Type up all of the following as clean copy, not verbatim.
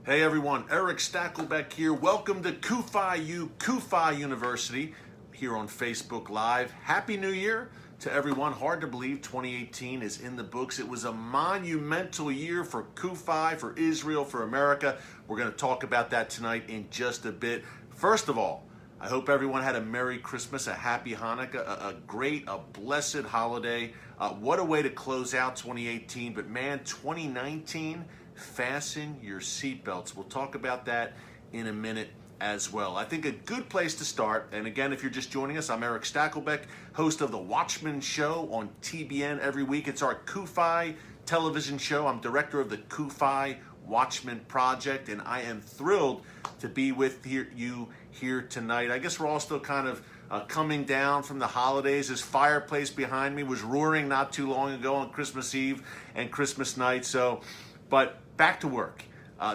Hey everyone, Erick Stakelbeck here. Welcome to CUFI U, CUFI University, here on Facebook Live. Happy New Year to everyone. Hard to believe 2018 is in the books. It was a monumental year for CUFI, for Israel, for America. We're going to talk about that tonight in just a bit. First of all, I hope everyone had a Merry Christmas, a Happy Hanukkah, a blessed holiday. What a way to close out 2018. But man, 2019, fasten your seatbelts. We'll talk about that in a minute as well. I think a good place to start, and again, if you're just joining us, I'm Erick Stakelbeck, host of the Watchman show on TBN every week. It's our CUFI television show. I'm director of the CUFI Watchman Project, and I am thrilled to be with you here tonight. I guess we're all still kind of coming down from the holidays. This fireplace behind me was roaring not too long ago on Christmas Eve and Christmas night. But back to work.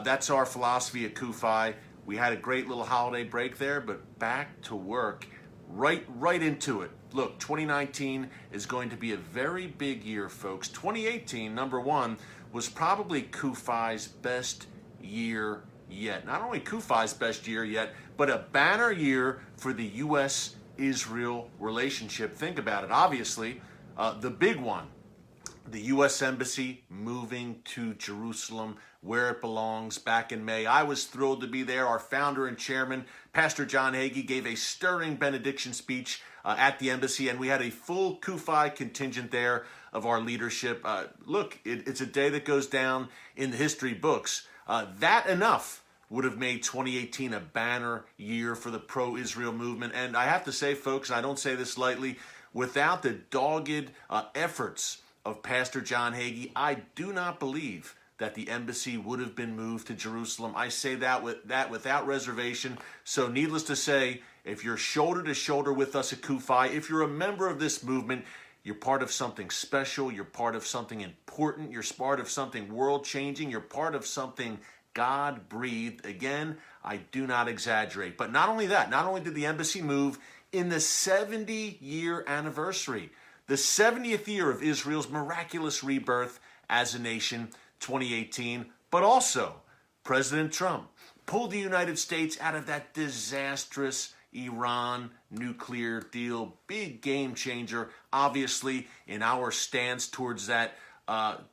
That's our philosophy at CUFI. We had a great little holiday break there, but back to work, right into it. Look, 2019 is going to be a very big year, folks. 2018, number one, was probably CUFI's best year yet. Not only CUFI's best year yet, but a banner year for the U.S.-Israel relationship. Think about it. Obviously, the big one, the U.S. Embassy moving to Jerusalem, where it belongs, back in May. I was thrilled to be there. Our founder and chairman, Pastor John Hagee, gave a stirring benediction speech at the embassy, and we had a full CUFI contingent there of our leadership. Look, it's a day that goes down in the history books. That enough would have made 2018 a banner year for the pro-Israel movement. And I have to say, folks, and I don't say this lightly, without the dogged efforts of Pastor John Hagee, I do not believe that the embassy would have been moved to Jerusalem. I say that without reservation. So needless to say, if you're shoulder to shoulder with us at CUFI, if you're a member of this movement, you're part of something special, you're part of something important, you're part of something world-changing, you're part of something God-breathed. Again, I do not exaggerate. But not only that, not only did the embassy move in the 70-year anniversary, the 70th year of Israel's miraculous rebirth as a nation, 2018, but also President Trump pulled the United States out of that disastrous Iran nuclear deal. Big game changer, obviously, in our stance towards that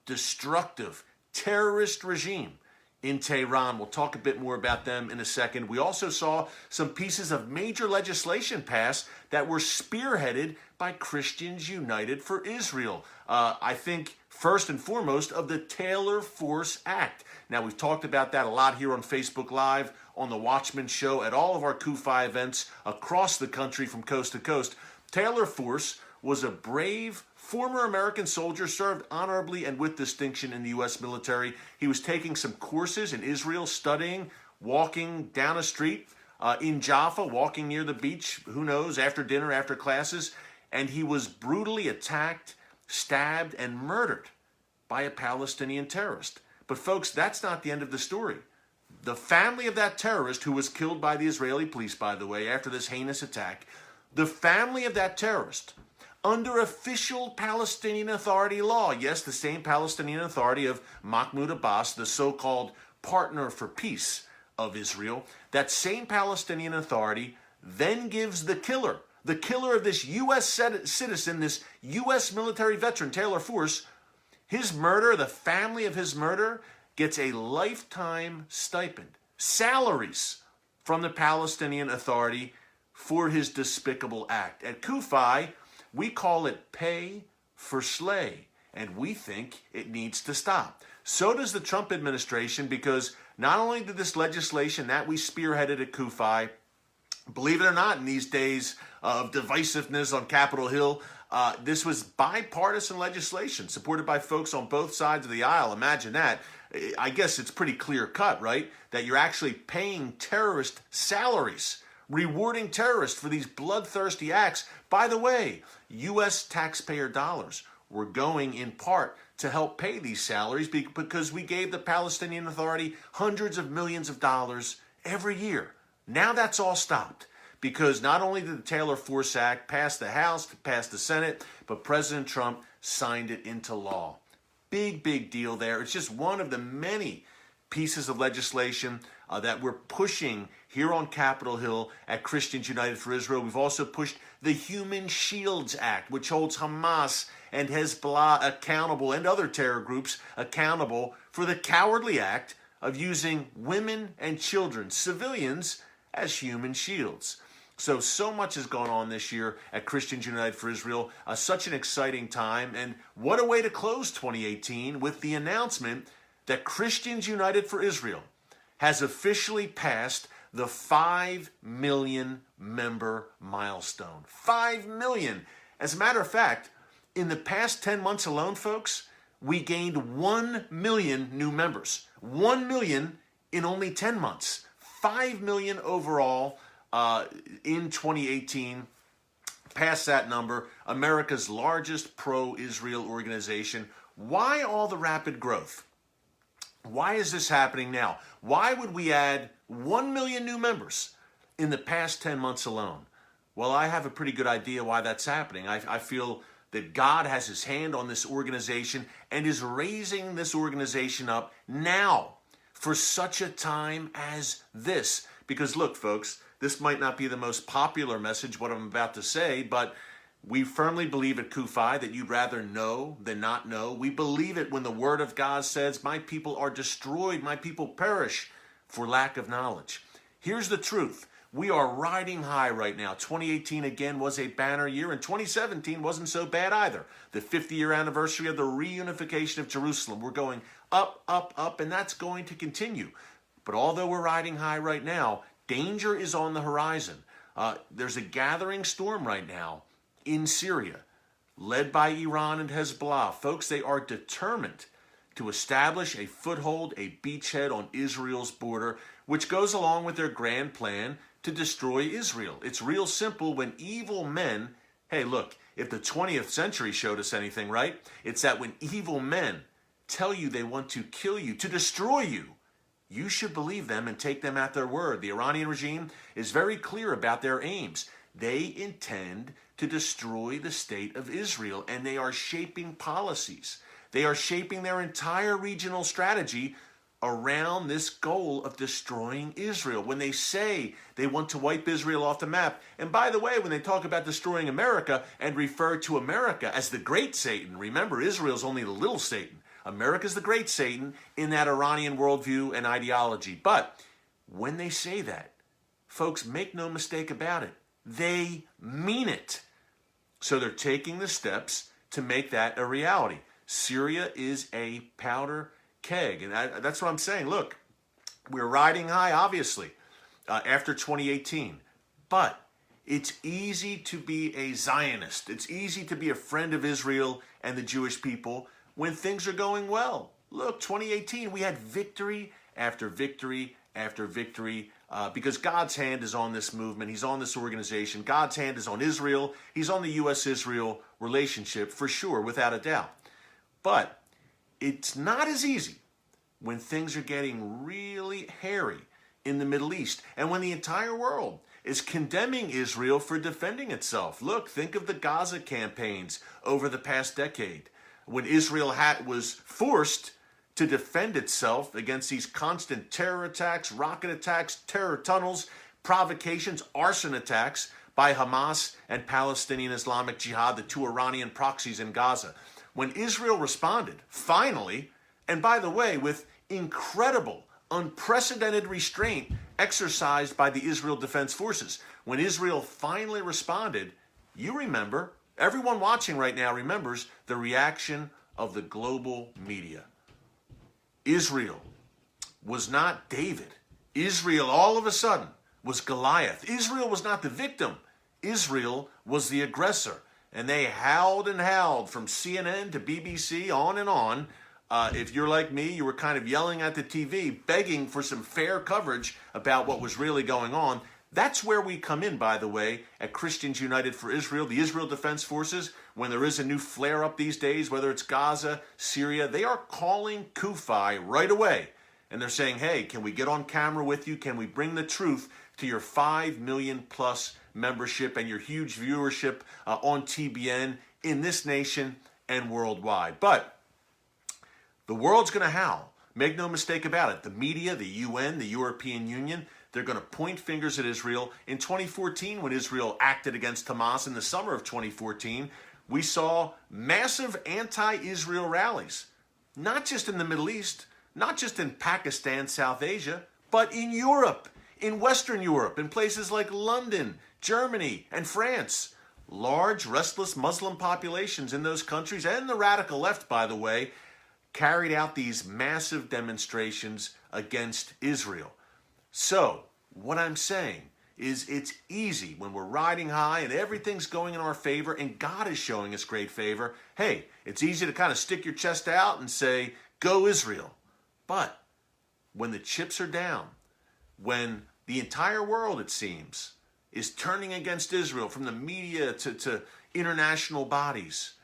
destructive terrorist regime in Tehran. We'll talk a bit more about them in a second. We also saw some pieces of major legislation pass that were spearheaded by Christians United for Israel. I think first and foremost of the Taylor Force Act. Now, we've talked about that a lot here on Facebook Live, on the Watchman show, at all of our CUFI events across the country from coast to coast. Taylor Force was a brave former American soldier, served honorably and with distinction in the U.S. military. He was taking some courses in Israel, studying, walking down a street in Jaffa, walking near the beach, who knows, after dinner, after classes, and he was brutally attacked, stabbed, and murdered by a Palestinian terrorist. But folks, that's not the end of the story. The family of that terrorist, who was killed by the Israeli police, by the way, after this heinous attack, the family of that terrorist, under official Palestinian Authority law, yes, the same Palestinian Authority of Mahmoud Abbas, the so-called partner for peace of Israel, that same Palestinian Authority then gives the killer of this U.S. citizen, this U.S. military veteran, Taylor Force, his murder, the family of his murder, gets a lifetime stipend, salaries from the Palestinian Authority for his despicable act. At CUFI, we call it pay for slay, and we think it needs to stop. So does the Trump administration, because not only did this legislation that we spearheaded at CUFI, believe it or not, in these days of divisiveness on Capitol Hill, this was bipartisan legislation supported by folks on both sides of the aisle. Imagine that. I guess it's pretty clear cut, right? That you're actually paying terrorist salaries, rewarding terrorists for these bloodthirsty acts. By the way, U.S. taxpayer dollars were going in part to help pay these salaries because we gave the Palestinian Authority hundreds of millions of dollars every year. Now that's all stopped because not only did the Taylor Force Act pass the House, pass the Senate, but President Trump signed it into law. Big deal there. It's just one of the many pieces of legislation that we're pushing here on Capitol Hill at Christians United for Israel. We've also pushed the Human Shields Act, which holds Hamas and Hezbollah accountable and other terror groups accountable for the cowardly act of using women and children, civilians, as human shields. So much has gone on this year at Christians United for Israel. Such an exciting time. And what a way to close 2018 with the announcement that Christians United for Israel has officially passed the 5 million member milestone. 5 million. As a matter of fact, in the past 10 months alone, folks, we gained 1 million new members. 1 million in only 10 months. 5 million overall in 2018. Past that number, America's largest pro-Israel organization. Why all the rapid growth? Why is this happening now? Why would we add 1 million new members in the past 10 months alone? Well, I have a pretty good idea why that's happening. I feel that God has his hand on this organization and is raising this organization up now for such a time as this. Because look, folks, this might not be the most popular message, what I'm about to say, but we firmly believe at CUFI that you'd rather know than not know. We believe it when the Word of God says, my people are destroyed, my people perish for lack of knowledge. Here's the truth. We are riding high right now. 2018 again was a banner year, and 2017 wasn't so bad either. The 50-year anniversary of the reunification of Jerusalem. We're going up, up, up, and that's going to continue. But although we're riding high right now, danger is on the horizon. There's a gathering storm right now in Syria, led by Iran and Hezbollah. Folks, they are determined to establish a foothold, a beachhead on Israel's border, which goes along with their grand plan to destroy Israel. It's real simple. When evil men, hey, look, if the 20th century showed us anything, right? It's that when evil men tell you they want to kill you, to destroy you, you should believe them and take them at their word. The Iranian regime is very clear about their aims. They intend to destroy the state of Israel, and they are shaping policies. They are shaping their entire regional strategy around this goal of destroying Israel. When they say they want to wipe Israel off the map, and by the way, when they talk about destroying America and refer to America as the great Satan, remember, Israel's only the little Satan. America's the great Satan in that Iranian worldview and ideology. But when they say that, folks, make no mistake about it, they mean it. So they're taking the steps to make that a reality. Syria is a powder keg. And that's what I'm saying. Look, we're riding high, obviously, after 2018. But it's easy to be a Zionist. It's easy to be a friend of Israel and the Jewish people when things are going well. Look, 2018, we had victory after victory after victory because God's hand is on this movement. He's on this organization. God's hand is on Israel. He's on the U.S.-Israel relationship for sure, without a doubt. But it's not as easy when things are getting really hairy in the Middle East and when the entire world is condemning Israel for defending itself. Look, think of the Gaza campaigns over the past decade when Israel was forced to defend itself against these constant terror attacks, rocket attacks, terror tunnels, provocations, arson attacks by Hamas and Palestinian Islamic Jihad, the two Iranian proxies in Gaza. When Israel responded, finally, and by the way, with incredible, unprecedented restraint exercised by the Israel Defense Forces, when Israel finally responded, you remember, everyone watching right now remembers the reaction of the global media. Israel was not David. Israel, all of a sudden, was Goliath. Israel was not the victim. Israel was the aggressor. And they howled and howled from CNN to BBC, on and on. If you're like me, you were kind of yelling at the TV, begging for some fair coverage about what was really going on. That's where we come in, by the way, at Christians United for Israel, the Israel Defense Forces. When there is a new flare-up these days, whether it's Gaza, Syria, they are calling CUFI right away. And they're saying, hey, can we get on camera with you? Can we bring the truth to your 5 million plus membership and your huge viewership on TBN in this nation and worldwide? But the world's going to howl Make no mistake about it. The media, the UN, the European Union, they're going to point fingers at Israel. In 2014, when Israel acted against Hamas in the summer of 2014, we saw massive anti-Israel rallies. Not just in the Middle East, not just in Pakistan, South Asia, but in Europe, in Western Europe, in places like London, Germany, and France. Large, restless Muslim populations in those countries, and the radical left, by the way, carried out these massive demonstrations against Israel. So, what I'm saying is it's easy when we're riding high and everything's going in our favor and God is showing us great favor. Hey, it's easy to kind of stick your chest out and say, go Israel. But when the chips are down, when the entire world, it seems, is turning against Israel, from the media to international bodies,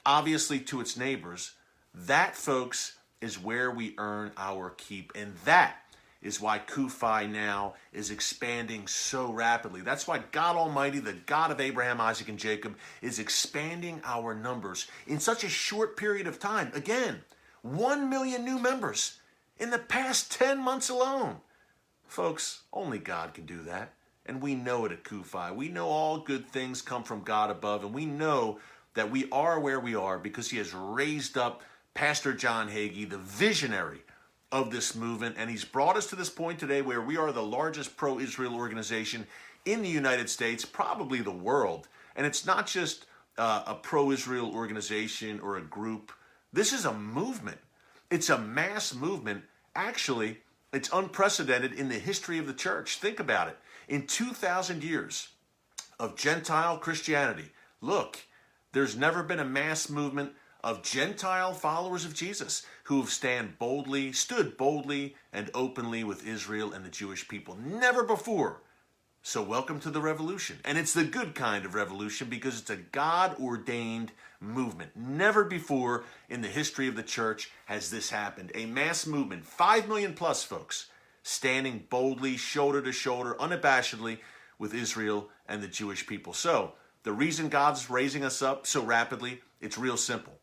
obviously to its neighbors, that, folks, is where we earn our keep. And that is why CUFI now is expanding so rapidly. That's why God Almighty, the God of Abraham, Isaac, and Jacob, is expanding our numbers in such a short period of time. Again, 1 million new members in the past 10 months alone. Folks, only God can do that. And we know it at CUFI. We know all good things come from God above, and we know that we are where we are because he has raised up Pastor John Hagee, the visionary of this movement, and he's brought us to this point today where we are the largest pro-Israel organization in the United States, probably the world. And it's not just a pro-Israel organization or a group. This is a movement. It's a mass movement. Actually, it's unprecedented in the history of the church. Think about it. In 2,000 years of Gentile Christianity, look, there's never been a mass movement of Gentile followers of Jesus who have stood boldly and openly with Israel and the Jewish people. Never before. So welcome to the revolution. And it's the good kind of revolution because it's a God-ordained movement. Never before in the history of the church has this happened. A mass movement, 5 million plus folks, standing boldly, shoulder to shoulder, unabashedly with Israel and the Jewish people. So the reason God's raising us up so rapidly, it's real simple.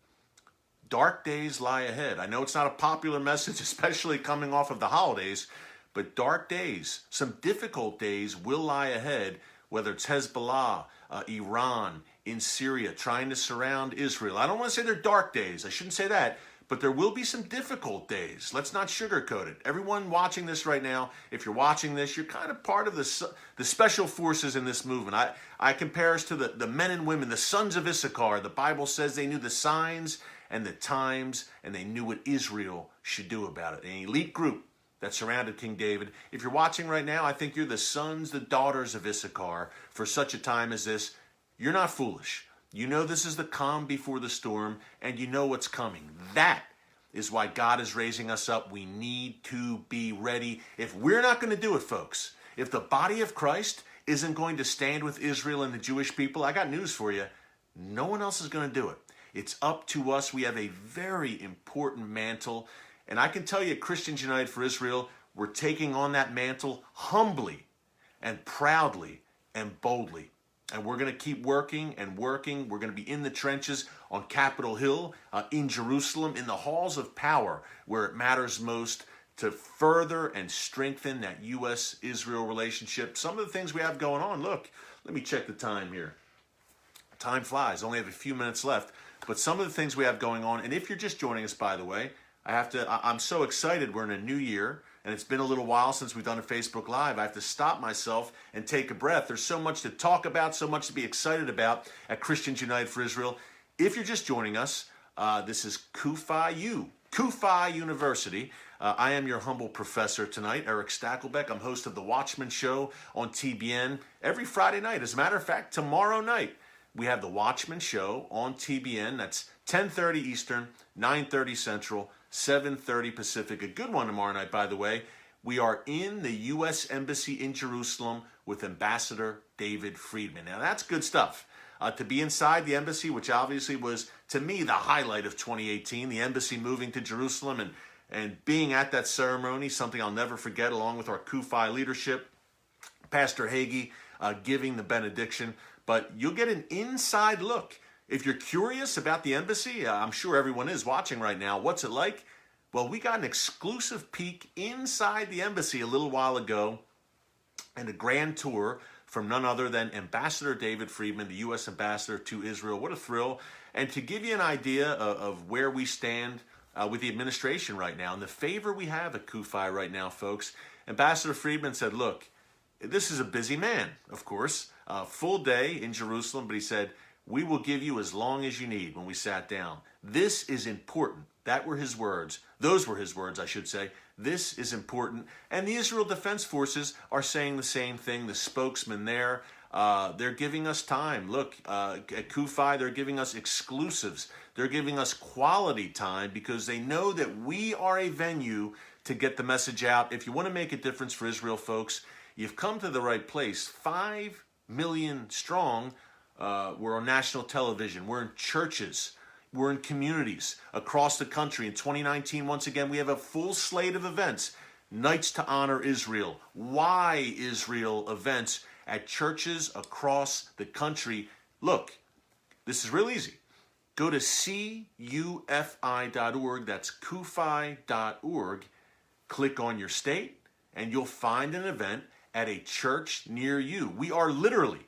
Dark days lie ahead. I know it's not a popular message, especially coming off of the holidays, but dark days, some difficult days will lie ahead, whether it's Hezbollah, Iran, in Syria, trying to surround Israel. I don't want to say they're dark days. I shouldn't say that, but there will be some difficult days. Let's not sugarcoat it. Everyone watching this right now, if you're watching this, you're kind of part of the special forces in this movement. I compare us to the men and women, the sons of Issachar. The Bible says they knew the signs and the times, and they knew what Israel should do about it. An elite group that surrounded King David. If you're watching right now, I think you're the sons, the daughters of Issachar for such a time as this. You're not foolish. You know this is the calm before the storm, and you know what's coming. That is why God is raising us up. We need to be ready. If we're not going to do it, folks, if the body of Christ isn't going to stand with Israel and the Jewish people, I got news for you. No one else is going to do it. It's up to us. We have a very important mantle. And I can tell you, Christians United for Israel, we're taking on that mantle humbly and proudly and boldly. And we're going to keep working and working. We're going to be in the trenches on Capitol Hill, in Jerusalem, in the halls of power where it matters most to further and strengthen that U.S.-Israel relationship. Some of the things we have going on, look, let me check the time here. Time flies. Only have a few minutes left. But some of the things we have going on, and if you're just joining us, by the way, I'm so excited. We're in a new year, and it's been a little while since we've done a Facebook Live. I have to stop myself and take a breath. There's so much to talk about, so much to be excited about at Christians United for Israel. If you're just joining us, this is CUFI U, CUFI University. I am your humble professor tonight, Erick Stakelbeck. I'm host of the Watchman show on TBN every Friday night. As a matter of fact, tomorrow night, we have the Watchman show on TBN. That's 10:30 Eastern, 9:30 Central, 7:30 Pacific. A good one tomorrow night, by the way. We are in the U.S. Embassy in Jerusalem with Ambassador David Friedman. Now, that's good stuff. To be inside the embassy, which obviously was, to me, the highlight of 2018, the embassy moving to Jerusalem and being at that ceremony, something I'll never forget, along with our CUFI leadership, Pastor Hagee giving the benediction. But you'll get an inside look. If you're curious about the embassy, I'm sure everyone is watching right now. What's it like? Well, we got an exclusive peek inside the embassy a little while ago and a grand tour from none other than Ambassador David Friedman, the U.S. Ambassador to Israel. What a thrill. And to give you an idea of where we stand with the administration right now and the favor we have at CUFI right now, folks, Ambassador Friedman said, look, this is a busy man, of course, full day in Jerusalem, but he said, we will give you as long as you need when we sat down. This is important. That were his words. Those were his words, I should say. This is important. And the Israel Defense Forces are saying the same thing. The spokesman there, they're giving us time. Look, at CUFI, they're giving us exclusives. They're giving us quality time because they know that we are a venue to get the message out. If you want to make a difference for Israel, folks, you've come to the right place. 5 million strong. We're on national television. We're in churches. We're in communities across the country. In 2019, once again, we have a full slate of events. Nights to Honor Israel, Why Israel events at churches across the country. Look, this is real easy. Go to CUFI.org, that's CUFI.org, click on your state, and you'll find an event at a church near you. We are literally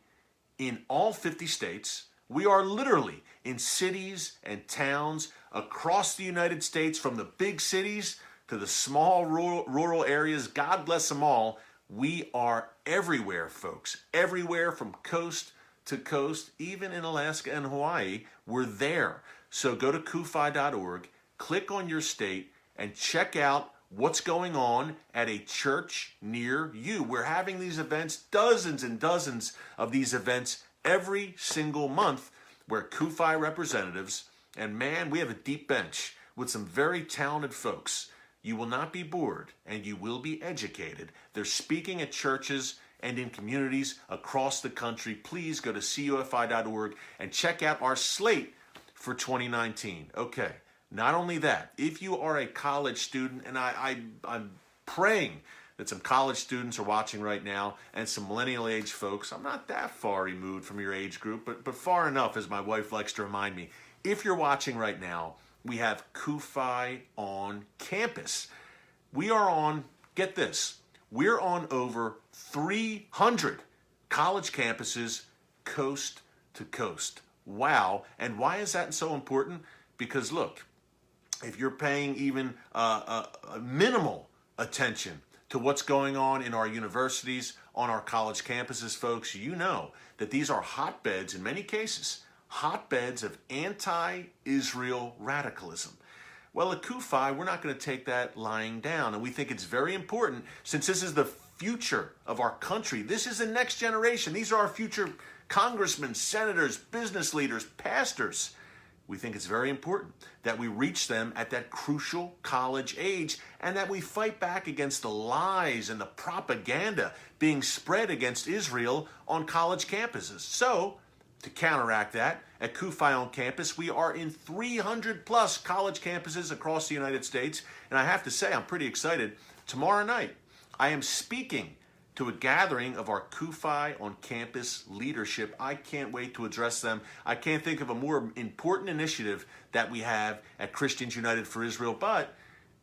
in all 50 states. We are literally in cities and towns across the United States, from the big cities to the small rural areas. God bless them all. We are everywhere, folks. Everywhere from coast to coast, even in Alaska and Hawaii, we're there. So go to CUFI.org, click on your state, and check out what's going on at a church near you. We're having these events, dozens and dozens of these events every single month, where CUFI representatives, and man, we have a deep bench with some very talented folks. You will not be bored, and you will be educated. They're speaking at churches and in communities across the country. Please go to CUFI.org and check out our slate for 2019. Okay, not only that, if you are a college student, and I'm praying that some college students are watching right now and some millennial age folks. I'm not that far removed from your age group, but far enough, as my wife likes to remind me. If you're watching right now, we have CUFI on campus. We are on, get this, we're on over 300 college campuses coast to coast. Wow. And why is that so important? Because look, if you're paying even a minimal attention to what's going on in our universities, on our college campuses, folks, you know that these are hotbeds, in many cases, hotbeds of anti-Israel radicalism. Well, at CUFI, we're not going to take that lying down, and we think it's very important, since this is the future of our country. This is the next generation. These are our future congressmen, senators, business leaders, pastors. We think it's very important that we reach them at that crucial college age, and that we fight back against the lies and the propaganda being spread against Israel on college campuses. So, to counteract that, at CUFI on campus, we are in 300 plus college campuses across the United States, and I have to say, I'm pretty excited. Tomorrow night, I am speaking to a gathering of our CUFI on campus leadership. I can't wait to address them. I can't think of a more important initiative that we have at Christians United for Israel, but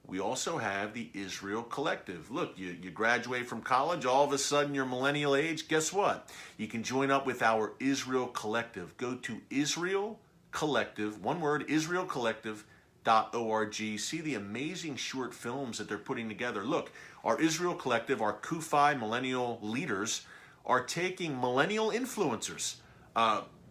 we also have the Israel Collective. Look, you graduate from college, all of a sudden you're millennial age. Guess what? You can join up with our Israel Collective. Go to Israel Collective, one word, israelcollective.org. See the amazing short films that they're putting together. Look, our Israel Collective, our CUFI millennial leaders are taking millennial influencers,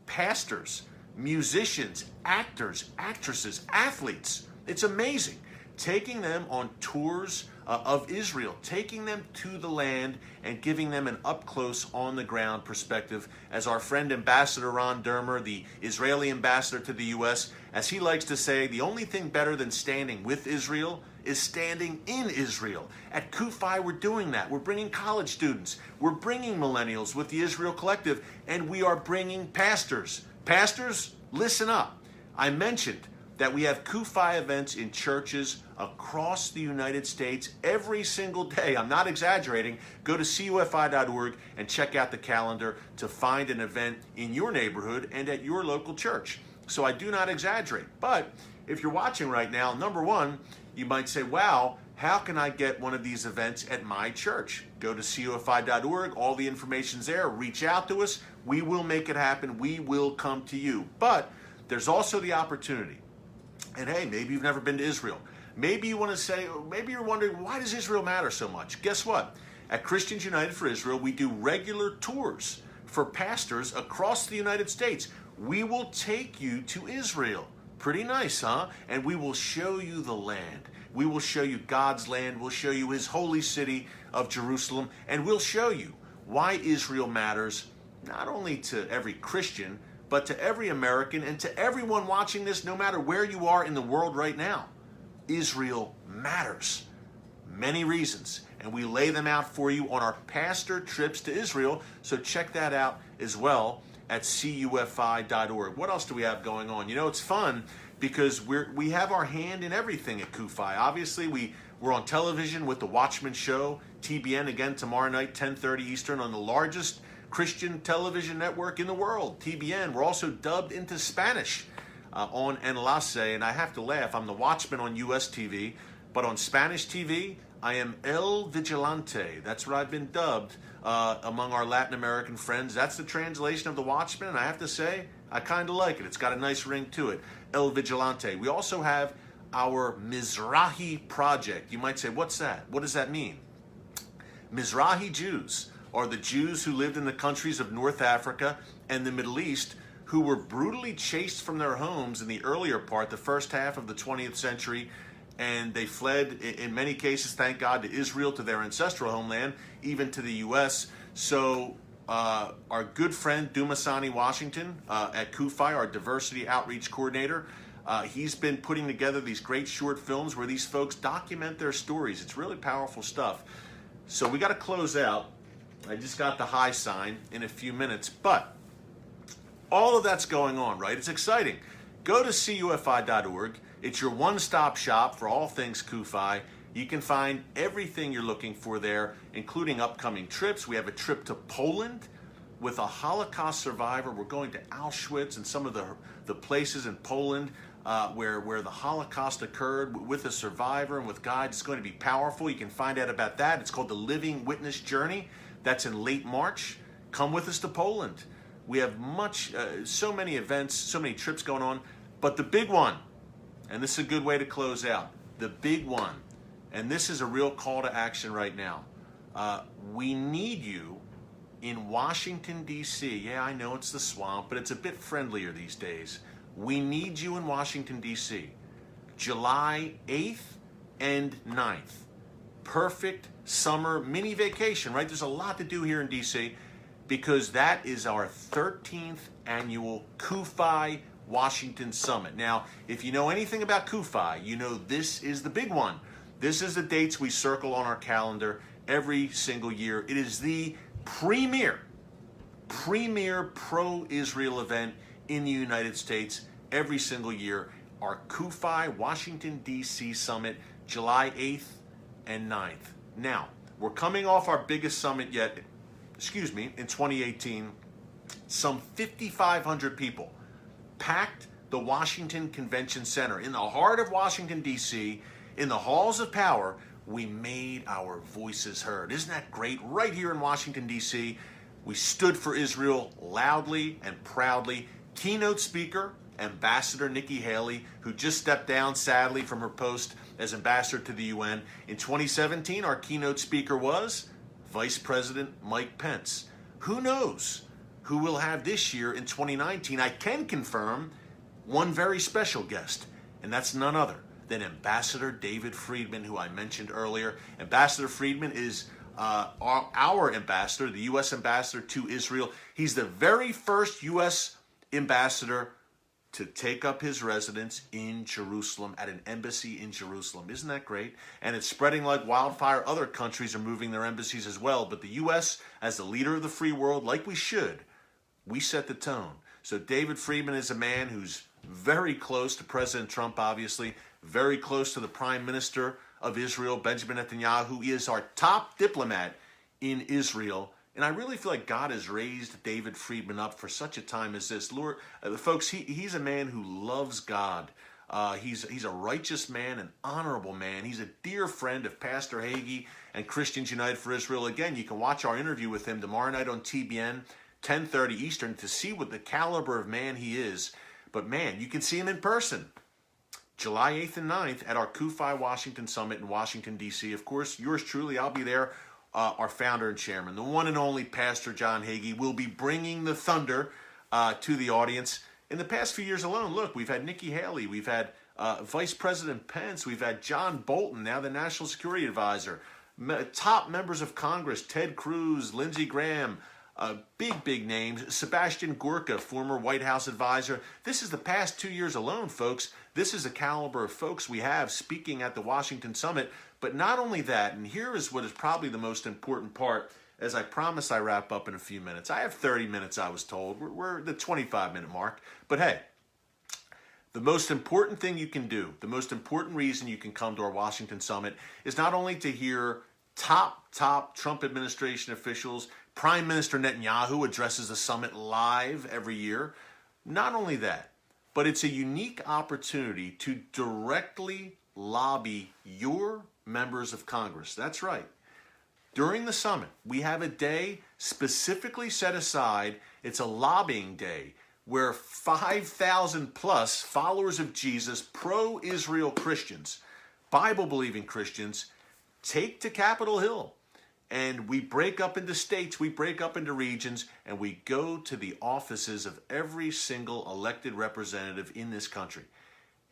pastors, musicians, actors, actresses, athletes. It's amazing. Taking them on tours of Israel, taking them to the land and giving them an up-close, on-the-ground perspective. As our friend Ambassador Ron Dermer, the Israeli ambassador to the U.S., as he likes to say, the only thing better than standing with Israel is standing in Israel. At CUFI, we're doing that. We're bringing college students. We're bringing millennials with the Israel Collective, and we are bringing pastors. Pastors, listen up. I mentioned that we have CUFI events in churches across the United States every single day. I'm not exaggerating. Go to CUFI.org and check out the calendar to find an event in your neighborhood and at your local church. So I do not exaggerate. But if you're watching right now, number one, You might say, wow, how can I get one of these events at my church? Go to CUFI.org. All the information's there. Reach out to us. We will make it happen. We will come to you. But there's also the opportunity. And hey, maybe you've never been to Israel. Maybe you want to say, maybe you're wondering, why does Israel matter so much? Guess what? At Christians United for Israel, we do regular tours for pastors across the United States. We will take you to Israel. Pretty nice, huh? And we will show you the land. We will show you God's land. We'll show you his holy city of Jerusalem. And we'll show you why Israel matters, not only to every Christian, but to every American and to everyone watching this, no matter where you are in the world right now. Israel matters. Many reasons. And we lay them out for you on our pastor trips to Israel. So check that out as well at CUFI.org. What else do we have going on? You know, it's fun because we have our hand in everything at CUFI. Obviously, we're on television with the Watchman show, TBN again tomorrow night, 10:30 Eastern, on the largest Christian television network in the world, TBN. We're also dubbed into Spanish on Enlace, and I have to laugh. I'm the Watchman on US TV, but on Spanish TV, I am El Vigilante. That's what I've been dubbed among our Latin American friends. That's the translation of the Watchman, and I have to say, I kind of like it. It's got a nice ring to it. El Vigilante. We also have our Mizrahi project. You might say, what's that? What does that mean? Mizrahi Jews are the Jews who lived in the countries of North Africa and the Middle East who were brutally chased from their homes in the earlier part, the first half of the 20th century, and they fled, in many cases, thank God, to Israel, to their ancestral homeland, even to the U.S. So our good friend Dumasani Washington at CUFI, our diversity outreach coordinator, he's been putting together these great short films where these folks document their stories. It's really powerful stuff. So we got to close out. I just got the high sign in a few minutes, but all of that's going on, right? It's exciting. Go to CUFI.org. It's your one-stop shop for all things CUFI. You can find everything you're looking for there, including upcoming trips. We have a trip to Poland with a Holocaust survivor. We're going to Auschwitz and some of the places in Poland where the Holocaust occurred with a survivor and with guides. It's going to be powerful. You can find out about that. It's called the Living Witness Journey. That's in late March. Come with us to Poland. We have so many events, so many trips going on. But the big one, and this is a good way to close out, the big one, and this is a real call to action right now. We need you in Washington, D.C. Yeah, I know it's the swamp, but it's a bit friendlier these days. We need you in Washington, D.C. July 8th and 9th. Perfect summer mini vacation, right? There's a lot to do here in D.C. because that is our 13th annual CUFI Washington Summit. Now, if you know anything about CUFI, you know this is the big one. This is the dates we circle on our calendar every single year. It is the premier pro-Israel event in the United States every single year. Our CUFI Washington, D.C. Summit, July 8th and 9th. Now, we're coming off our biggest summit yet, in 2018. Some 5,500 people packed the Washington Convention Center in the heart of Washington, D.C., in the halls of power. We made our voices heard. Isn't that great? Right here in Washington, D.C., we stood for Israel loudly and proudly. Keynote speaker, Ambassador Nikki Haley, who just stepped down, sadly, from her post as ambassador to the UN. In 2017, our keynote speaker was Vice President Mike Pence. Who knows who we'll have this year in 2019? I can confirm one very special guest, and that's none other than Ambassador David Friedman, who I mentioned earlier. Ambassador Friedman is our ambassador, the U.S. ambassador to Israel. He's the very first U.S. ambassador to take up his residence in Jerusalem, at an embassy in Jerusalem. Isn't that great? And it's spreading like wildfire. Other countries are moving their embassies as well. But the U.S., as the leader of the free world, like we should, we set the tone. So David Friedman is a man who's very close to President Trump, obviously, very close to the Prime Minister of Israel, Benjamin Netanyahu. He is our top diplomat in Israel. And I really feel like God has raised David Friedman up for such a time as this. Lord, folks, he's a man who loves God. He's a righteous man, an honorable man. He's a dear friend of Pastor Hagee and Christians United for Israel. Again, you can watch our interview with him tomorrow night on TBN, 10:30 Eastern, to see what the caliber of man he is. But man, you can see him in person. July 8th and 9th at our CUFI Washington Summit in Washington, D.C. Of course, yours truly, I'll be there. Our founder and chairman, the one and only Pastor John Hagee, will be bringing the thunder to the audience. In the past few years alone, look, we've had Nikki Haley, we've had Vice President Pence, we've had John Bolton, now the National Security Advisor, top members of Congress, Ted Cruz, Lindsey Graham, big names, Sebastian Gorka, former White House advisor. This is the past 2 years alone, folks. This is the caliber of folks we have speaking at the Washington Summit. But not only that, and here is what is probably the most important part, as I promise I wrap up in a few minutes. I have 30 minutes, I was told. We're at the 25-minute mark. But hey, the most important thing you can do, the most important reason you can come to our Washington Summit is not only to hear top Trump administration officials. Prime Minister Netanyahu addresses the summit live every year. Not only that, but it's a unique opportunity to directly lobby your members of Congress. That's right. During the summit, we have a day specifically set aside. It's a lobbying day where 5,000 plus followers of Jesus, pro-Israel Christians, Bible-believing Christians, take to Capitol Hill. And we break up into states, we break up into regions, and we go to the offices of every single elected representative in this country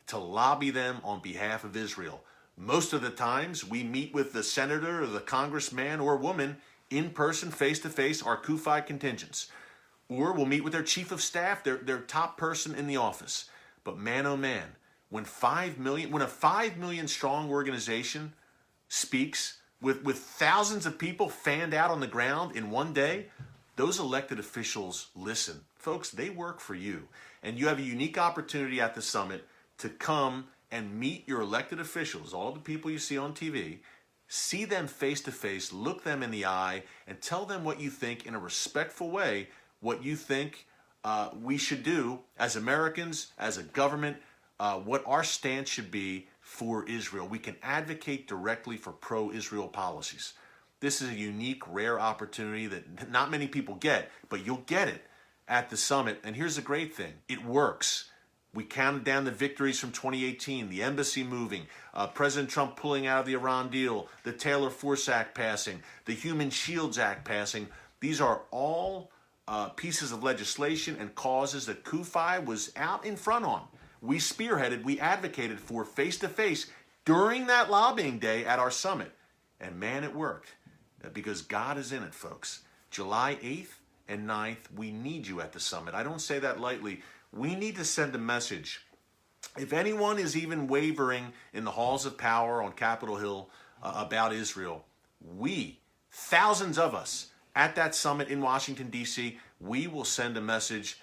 to lobby them on behalf of Israel. Most of the times, we meet with the senator or the congressman or woman in person, face-to-face, our CUFI contingents. Or we'll meet with their chief of staff, their top person in the office. But man, oh man, when a 5 million strong organization speaks with thousands of people fanned out on the ground in one day, those elected officials listen. Folks, they work for you. And you have a unique opportunity at the summit to come and meet your elected officials, all the people you see on TV, see them face to face, look them in the eye, and tell them what you think in a respectful way, what you think we should do as Americans, as a government, what our stance should be for Israel. We can advocate directly for pro-Israel policies. This is a unique, rare opportunity that not many people get, but you'll get it at the summit. And here's the great thing. It works. We counted down the victories from 2018, the embassy moving, President Trump pulling out of the Iran deal, the Taylor Force Act passing, the Human Shields Act passing. These are all pieces of legislation and causes that CUFI was out in front on. We spearheaded, we advocated for face-to-face during that lobbying day at our summit. And man, it worked. Because God is in it, folks. July 8th and 9th, we need you at the summit. I don't say that lightly. We need to send a message. If anyone is even wavering in the halls of power on Capitol Hill about Israel, we, thousands of us at that summit in Washington, D.C., we will send a message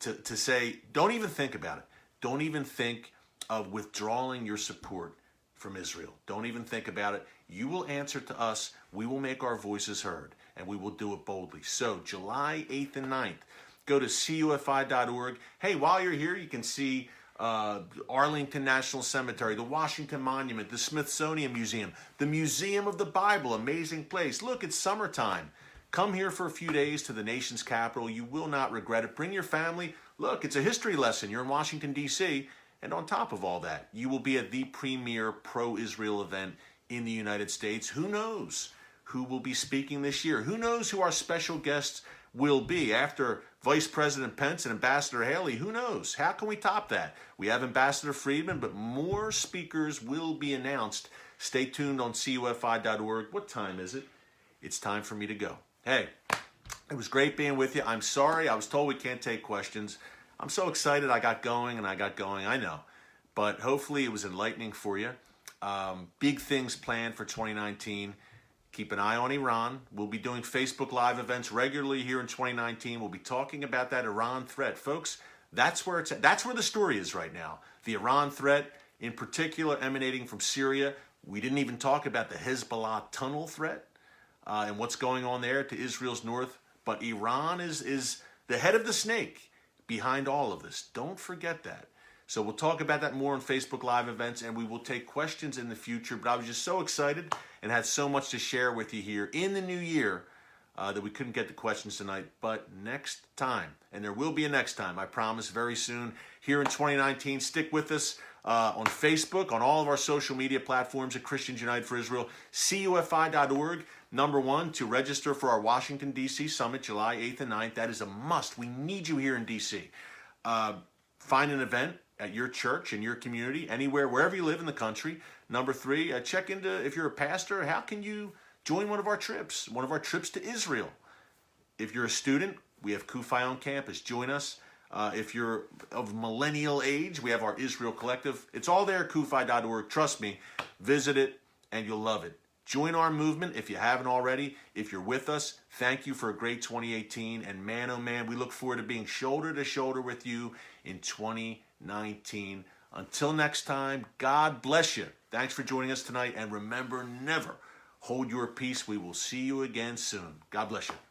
to say, don't even think about it. Don't even think of withdrawing your support from Israel. Don't even think about it. You will answer to us. We will make our voices heard, and we will do it boldly. So July 8th and 9th, go to CUFI.org. Hey, while you're here, you can see Arlington National Cemetery, the Washington Monument, the Smithsonian Museum, the Museum of the Bible, amazing place. Look, it's summertime. Come here for a few days to the nation's capital. You will not regret it. Bring your family. Look, it's a history lesson. You're in Washington, D.C., and on top of all that, you will be at the premier pro-Israel event in the United States. Who knows who will be speaking this year? Who knows who our special guests will be after Vice President Pence and Ambassador Haley? Who knows? How can we top that? We have Ambassador Friedman, but more speakers will be announced. Stay tuned on CUFI.org. What time is it? It's time for me to go. Hey, it was great being with you. I'm sorry. I was told we can't take questions. I'm so excited I got going, I know. But hopefully it was enlightening for you. Big things planned for 2019. Keep an eye on Iran. We'll be doing Facebook Live events regularly here in 2019. We'll be talking about that Iran threat. Folks, that's where it's at. That's where the story is right now. The Iran threat, in particular, emanating from Syria. We didn't even talk about the Hezbollah tunnel threat and what's going on there to Israel's north. But Iran is the head of the snake behind all of this. Don't forget that. So we'll talk about that more on Facebook Live events, and we will take questions in the future. But I was just so excited and had so much to share with you here in the new year that we couldn't get the questions tonight. But next time, and there will be a next time, I promise, very soon here in 2019. Stick with us on Facebook, on all of our social media platforms at Christians United for Israel, CUFI.org. Number one, to register for our Washington, D.C. Summit, July 8th and 9th. That is a must. We need you here in D.C. Find an event at your church, in your community, anywhere, wherever you live in the country. Number three, check into, if you're a pastor, how can you join one of our trips to Israel? If you're a student, we have CUFI on campus. Join us. If you're of millennial age, we have our Israel Collective. It's all there at CUFI.org. Trust me, visit it and you'll love it. Join our movement if you haven't already. If you're with us, thank you for a great 2018. And man, oh man, we look forward to being shoulder to shoulder with you in 2019. Until next time, God bless you. Thanks for joining us tonight. And remember, never hold your peace. We will see you again soon. God bless you.